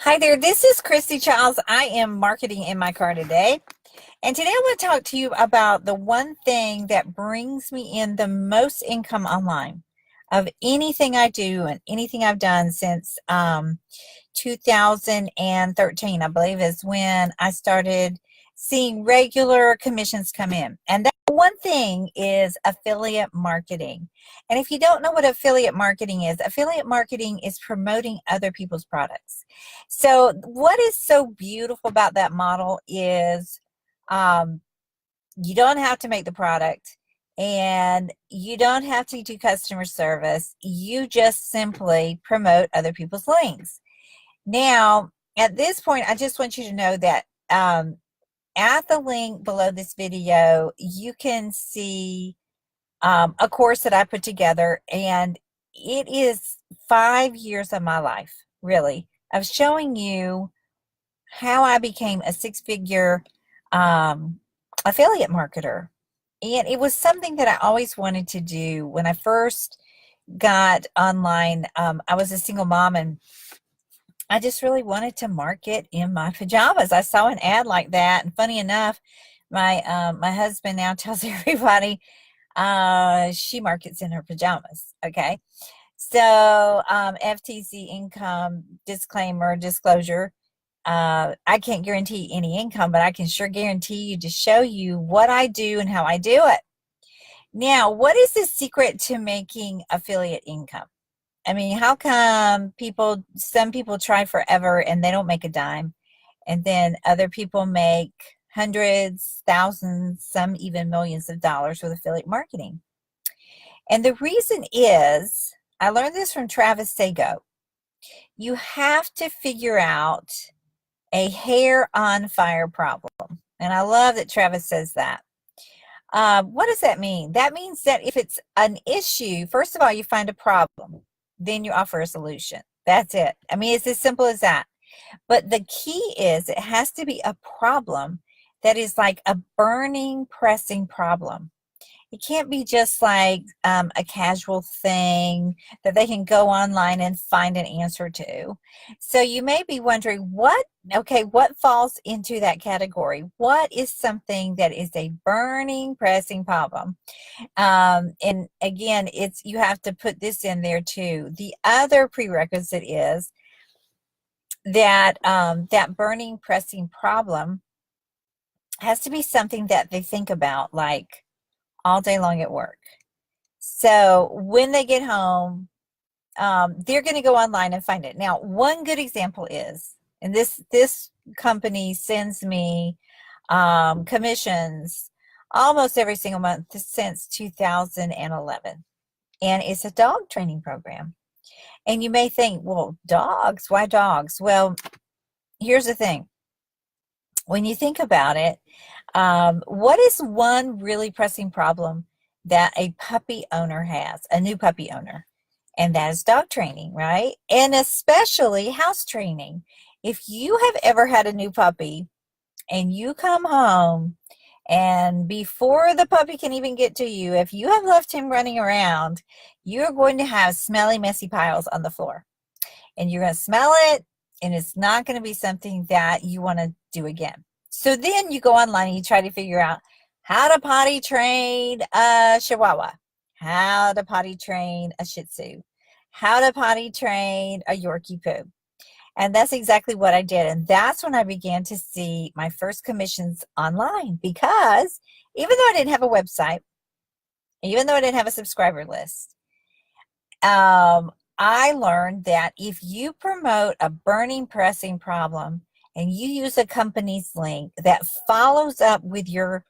Hi there, this is Christy Childs. I am marketing in my car today. And today I want to talk to you about the one thing that brings me in the most income online of anything I do and anything I've done since 2013, I believe, is when I started seeing regular commissions come in. And that one thing is affiliate marketing. And if you don't know what affiliate marketing is promoting other people's products. So what is so beautiful about that model is um, you don't have to make the product and you don't have to do customer service. You just simply promote other people's links. Now, at this point, I just want you to know that at the link below this video, you can see a course that I put together, and it is 5 years of my life, really, of showing you how I became a six-figure affiliate marketer. And it was something that I always wanted to do when I first got online. I was a single mom, and I just really wanted to market in my pajamas. I saw an ad like that, and funny enough, my husband now tells everybody she markets in her pajamas. Okay, so FTC income disclosure. I can't guarantee any income, but I can sure guarantee you to show you what I do and how I do it. Now, what is the secret to making affiliate income? I mean, how come some people try forever and they don't make a dime, and then other people make hundreds, thousands, some even millions of dollars with affiliate marketing? And the reason is, I learned this from Travis Sago. You have to figure out a hair on fire problem. And I love that Travis says that. What does that mean? That means that if it's an issue, first of all, you find a problem, then you offer a solution. That's it. I mean, it's as simple as that. But the key is it has to be a problem that is like a burning, pressing problem. It can't be just like a casual thing that they can go online and find an answer to. So you may be wondering, what falls into that category? What is something that is a burning, pressing problem? And again, you have to put this in there too. The other prerequisite is that that burning, pressing problem has to be something that they think about, like all day long at work. So when they get home, they're going to go online and find it. Now, one good example is, and this company sends me commissions almost every single month since 2011, and it's a dog training program. And you may think, well, dogs, why dogs? Well, here's the thing. When you think about it, what is one really pressing problem that a puppy owner has, a new puppy owner? And that is dog training, right? And especially house training. If you have ever had a new puppy and you come home, and before the puppy can even get to you, if you have left him running around, you're going to have smelly, messy piles on the floor. And you're going to smell it, and it's not going to be something that you want to do again. So then you go online and you try to figure out how to potty train a Chihuahua, how to potty train a Shih Tzu, how to potty train a Yorkie Poo. And that's exactly what I did. And that's when I began to see my first commissions online, because even though I didn't have a website, even though I didn't have a subscriber list, I learned that if you promote a burning, pressing problem and you use a company's link that follows up with your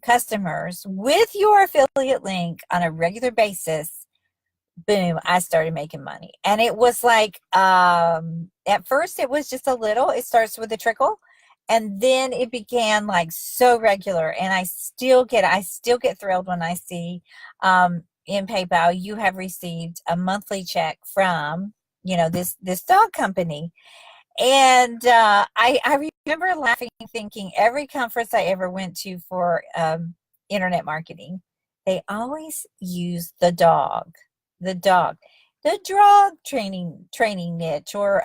customers with your affiliate link on a regular basis, boom, I started making money. And it was like, at first it was just a little, it starts with a trickle. And then it began like so regular. And I still get thrilled when I see in PayPal, you have received a monthly check from, this dog company. And I remember laughing, thinking every conference I ever went to for internet marketing, they always use the dog. the dog training niche, or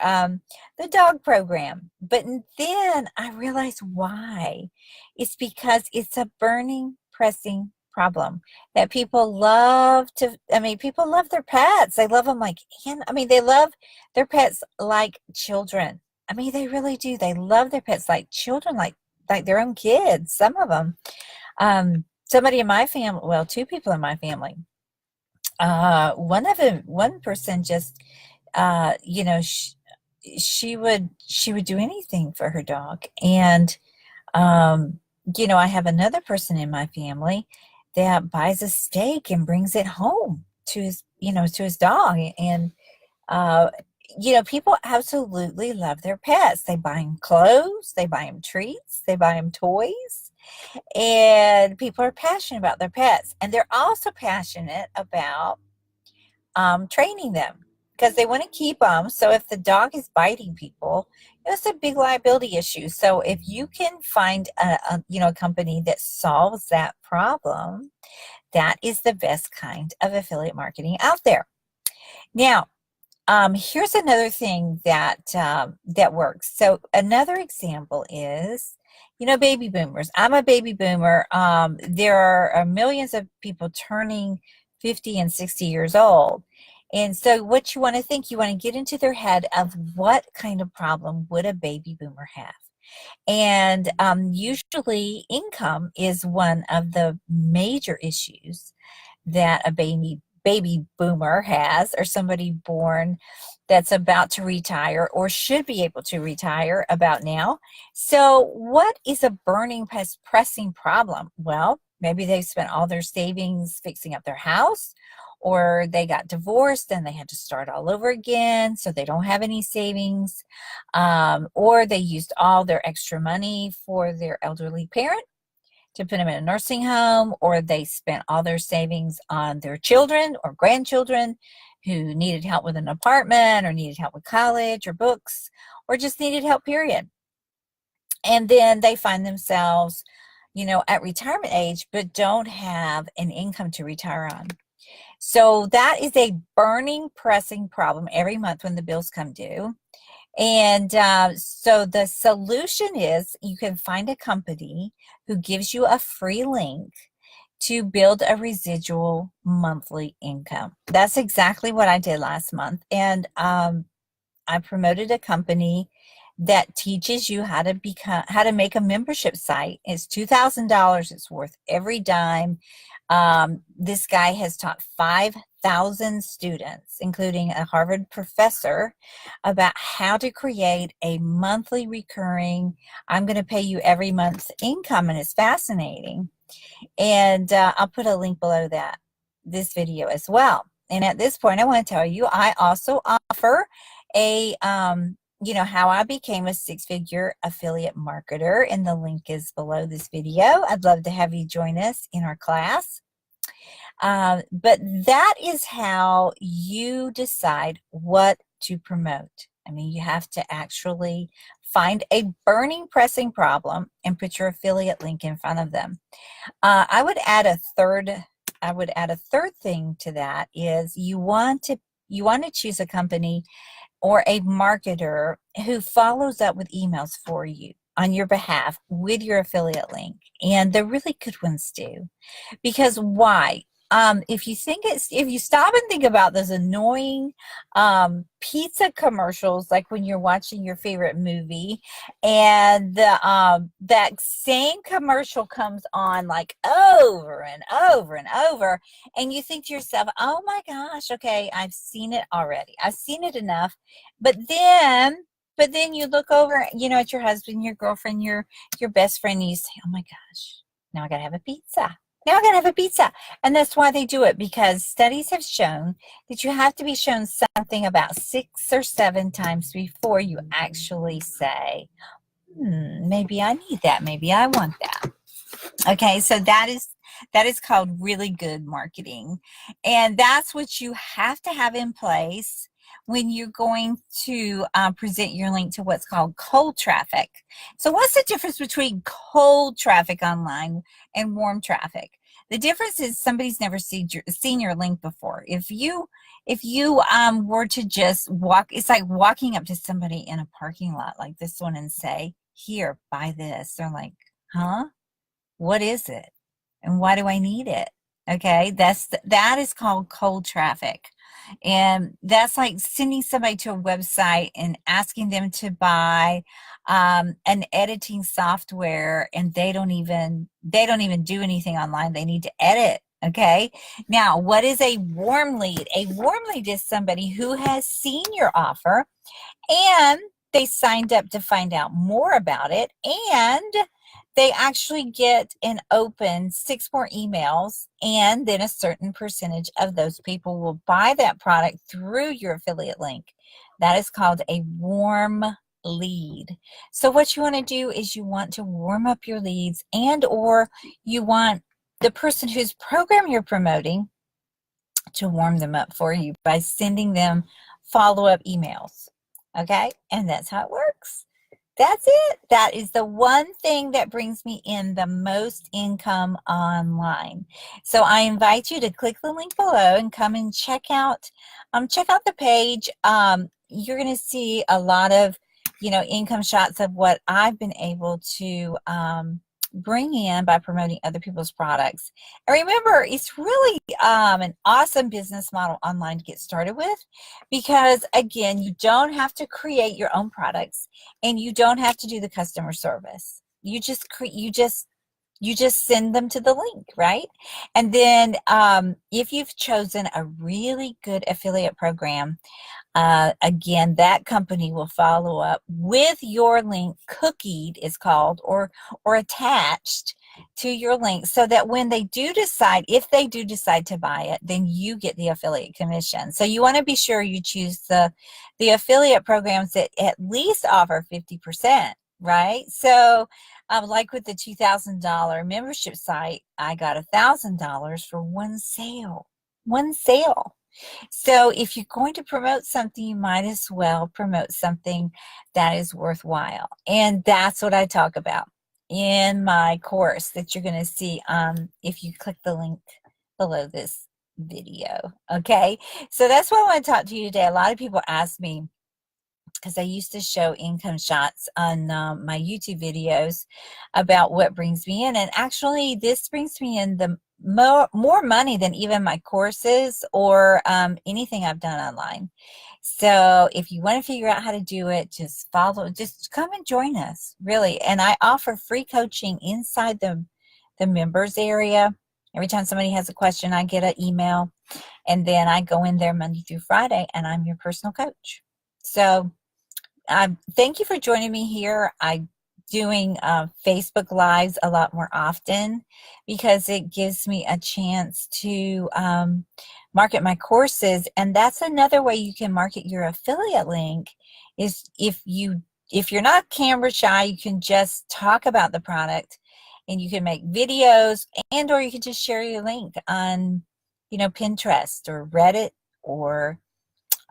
the dog program. But then I realized why. It's because it's a burning, pressing problem that people love to. I mean, people love their pets. They love them like, and I mean, they love their pets like children. I mean, they really do. They love their pets like children, like their own kids. Some of them. Somebody in my family, well, two people in my family, one person just, you know, she would do anything for her dog. And you know, I have another person in my family that buys a steak and brings it home to his, to his dog. And uh people absolutely love their pets. They buy them clothes, they buy them treats, they buy them toys, and people are passionate about their pets. And they're also passionate about training them because they want to keep them. So if the dog is biting people, it's a big liability issue. So if you can find a company that solves that problem, that is the best kind of affiliate marketing out there. Now, here's another thing that works. So another example is, baby boomers. I'm a baby boomer. There are millions of people turning 50 and 60 years old. And so what you want to think, you want to get into their head of what kind of problem would a baby boomer have. And usually income is one of the major issues that a baby boomer has, or somebody born that's about to retire or should be able to retire about now. So what is a burning, pressing problem? Well, maybe they've spent all their savings fixing up their house, or they got divorced and they had to start all over again, so they don't have any savings, or they used all their extra money for their elderly parent to put them in a nursing home, or they spent all their savings on their children or grandchildren who needed help with an apartment, or needed help with college or books, or just needed help, period. And then they find themselves, at retirement age, but don't have an income to retire on. So that is a burning, pressing problem every month when the bills come due. And so the solution is, you can find a company who gives you a free link to build a residual monthly income. That's exactly what I did last month. And I promoted a company that teaches you how to make a membership site. It's $2,000. It's worth every dime. This guy has taught 5,000 students, including a Harvard professor, about how to create a monthly recurring, I'm going to pay you every month income. And it's fascinating. And I'll put a link below this video as well. And at this point, I want to tell you, I also offer a, how I became a six-figure affiliate marketer, and the link is below this video. I'd love to have you join us in our class. But that is how you decide what to promote. I mean, you have to actually find a burning, pressing problem and put your affiliate link in front of them. I would add a third thing to that, is you want to choose a company or a marketer who follows up with emails for you on your behalf with your affiliate link. And the really good ones do. Because why? If you stop and think about those annoying pizza commercials, like when you're watching your favorite movie, and that same commercial comes on like over and over and over, and you think to yourself, oh my gosh, okay, I've seen it already. I've seen it enough. But then you look over, at your husband, your girlfriend, your best friend, and you say, oh my gosh, now I gotta have a pizza. Now I'm going to have a pizza. And that's why they do it, because studies have shown that you have to be shown something about 6 or 7 times before you actually say, maybe I need that. Maybe I want that. Okay, so that is called really good marketing. And that's what you have to have in place when you're going to present your link to what's called cold traffic. So what's the difference between cold traffic online and warm traffic? The difference is somebody's never seen your link before. If you if you were to just walk, it's like walking up to somebody in a parking lot like this one and say, here, buy this. They're like, huh? What is it? And why do I need it? Okay, that is called cold traffic. And that's like sending somebody to a website and asking them to buy an editing software, and they don't even do anything online. They need to edit. Okay, now what is a warm lead? A warm lead is somebody who has seen your offer and they signed up to find out more about it, and they actually get and open 6 more emails, and then a certain percentage of those people will buy that product through your affiliate link. That is called a warm lead. So what you want to do is you want to warm up your leads, and or you want the person whose program you're promoting to warm them up for you by sending them follow-up emails. Okay, and that's how it works. That's it. That is the one thing that brings me in the most income online. So I invite you to click the link below and come and check out the page. You're going to see a lot of, income shots of what I've been able to bring in by promoting other people's products. And remember, it's really an awesome business model online to get started with, because again, you don't have to create your own products and you don't have to do the customer service. You just send them to the link, right? And then if you've chosen a really good affiliate program, again, that company will follow up with your link, cookied is called, or attached to your link, so that when they do decide, if they do decide to buy it, then you get the affiliate commission. So you want to be sure you choose the affiliate programs that at least offer 50%, right? So like with the $2,000 membership site, I got $1,000 for one sale. One sale. So if you're going to promote something, you might as well promote something that is worthwhile. And that's what I talk about in my course that you're going to see if you click the link below this video. Okay, so that's what I want to talk to you today. A lot of people ask me, because I used to show income shots on my YouTube videos about what brings me in. And actually, this brings me in the more money than even my courses or anything I've done online. So if you want to figure out how to do it, just come and join us, really. And I offer free coaching inside the members area. Every time somebody has a question, I get an email, and then I go in there Monday through Friday, and I'm your personal coach. So thank you for joining me here. I'm doing Facebook Lives a lot more often because it gives me a chance to market my courses. And that's another way you can market your affiliate link, is if you're not camera shy, you can just talk about the product, and you can make videos, and or you can just share your link on Pinterest or Reddit or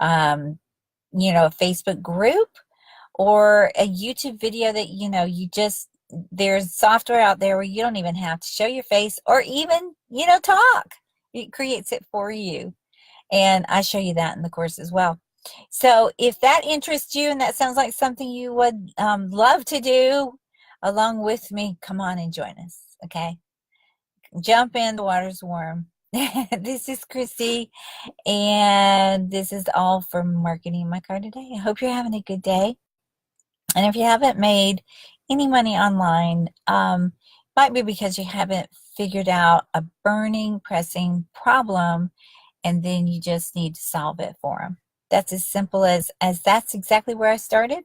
a Facebook group or a YouTube video that there's software out there where you don't even have to show your face or even talk. It creates it for you, and I show you that in the course as well. So if that interests you and that sounds like something you would love to do along with me, come on and join us. Okay, jump in, the water's warm. This is Christy, and this is all for Marketing My Car today. I hope you're having a good day. And if you haven't made any money online, might be because you haven't figured out a burning, pressing problem, and then you just need to solve it for them. That's as simple as that's exactly where I started.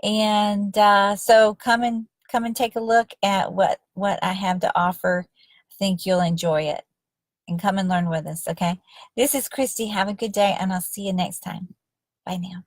And so come and take a look at what I have to offer. I think you'll enjoy it. And come and learn with us, okay? This is Christy. Have a good day, and I'll see you next time. Bye now.